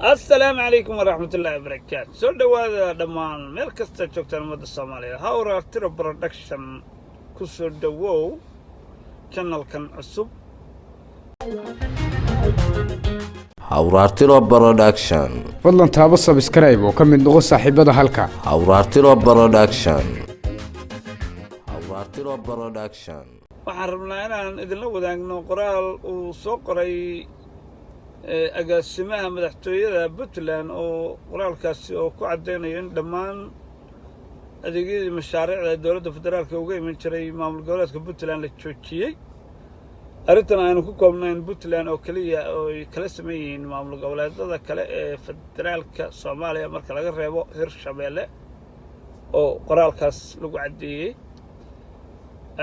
السلام عليكم ورحمة الله وبركاته. سو دواada dhammaan meel kasta joogtaan ummadda Soomaaliyeed. Hawra Tiro Production ku soo dhawow channelkan cusub. Hawra Tiro Production. fadlan taabo subscribe oo ka mid noqo saaxiibada halka. Hawra Tiro Production. Hawra Tiro Production. Waxaan rabnaa inaan idinla wadaagno qoraal uu soo qoray agaasimaha madaxtooyada Puntland oo qoraalkaasi oo ku cadeynayo in dhammaan adeegyadii mashaariicda dowladda federaalka uga iman jiray maamul goboleedka Puntland la joojiyay. arrintan aynu ku koobnayn Puntland oo kaliya oo ay kala sameeyeen maamul goboleedyada kale ee federaalka Soomaaliya marka laga reebo Hirshabelle oo qoraalkaas lagu cadeeyay.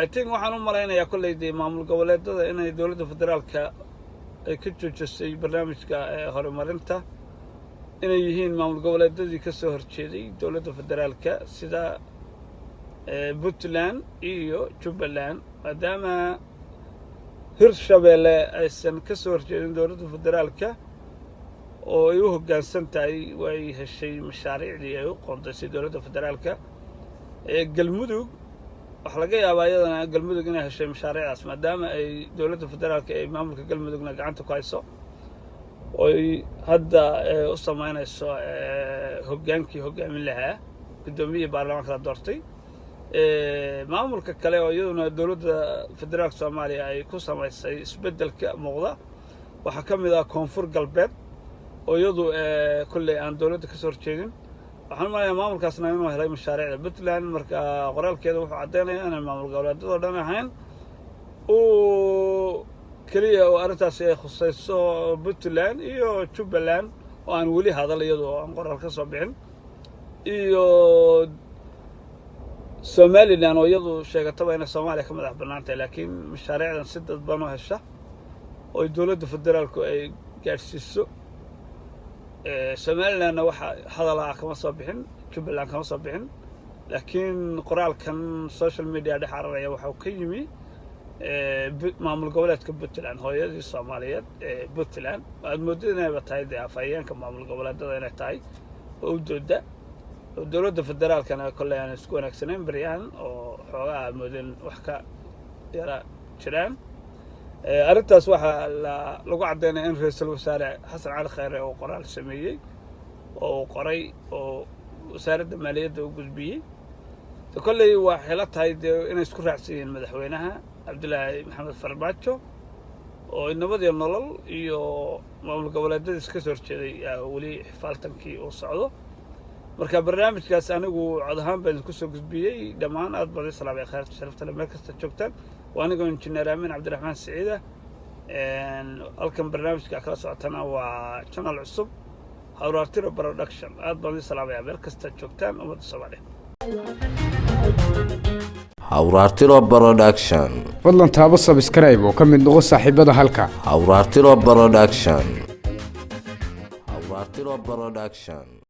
I think waxaan u maleynayaa kulleydii maamul goboleedyada inay dowladda federaalka ay ka joojisay barnaamijka horumarinta inay yihiin maamul goboleedyadii ka soo horjeeday dowladda federaalka sida Puntland iyo Jubbaland maadaama Hirshabelle aysan ka soo horjeedin dowladda federaalka oo ay u hoggaansan tahay way heshay mashaariicdii ay u qoondaysay dowladda federaalka galmudug wax laga yaabaa iyadana galmudug inay heshay mashaariicdaas maadaama ay dowladda federaalka ee maamulka galmudugna gacanta ku hayso oo ay hadda u sameynayso hoggaankii hoggaamin lahaa gudoomiyihii baarlamaanka la doortay maamulka kale oo iyaduna dowladda federaalka Soomaaliya ay ku sameysay isbedelka muuqda waxa ka mid ah koonfur galbeed oo iyadu kulli aan dowladda ka soo horjeedin waxaan maalayaa maamulkaasna inuu helay mashaariicda Puntland marka qoraalkeeda wuxuu cadeynayaa inay maamul goboleedyada dhan ahayn oo kaliya oo arrintaasi ay khusayso Puntland iyo Jubbaland oo aan weli hadal iyadoo aan qoraal ka soo bixin iyo Somaliland oo iyadu sheegataba inay Soomaaliya ka madax bannaantahay laakiin mashaariicdan si dadban oo hesha oo dowladda federaalku ay gaarsiiso Somaliland waxa hadalaa kama soo bixin Jubbaland kama soo bixin laakiin qoraalkan social media dhaxaraya waxa uu ka yimi maamul goboleedka Puntland hooyadii Soomaaliyeed Puntland aad moodeen inay tahay afayeenka maamul goboleedyada inay tahay oo dooda dowladda federaalkana kulli aan isku wanaagsaneyn bariyaan oo xoogaa moodeen wax ka yara jiraan arrintaas waxa lagu cadeynaa in ra'iisul wasaare Xasan Cali Khayre oo qoraal sameeyay oo qoray oo wasaaradda maaliyadda u gudbiyay kulli waxa la tahay inay isku raacsiin madaxweynaha Cabdullaahi Maxamed Farmaajo oo nabadii nolol iyo maamul goboleedyada iska soo horjeeday wali xifaaltankii uu socdo marka barnaamijkaas anigu cod ahaan baan ku soo gudbiyay dhammaan aad badan salaamay khayrta sharafta meel kasta joogtaan waa aniga injineer Aamin Cabdiraxmaan Saciida halkan barnaamijka kala socotana waa channel cusub Hawra Tiro Production aad badan salaamay meel kasta joogtaan ummadda Soomaaliyeed Hawra Tiro Production. fadlan taabo subscribe oo ka mid noqo saaxiibada halka. Hawra Tiro Production. Hawra Tiro Production.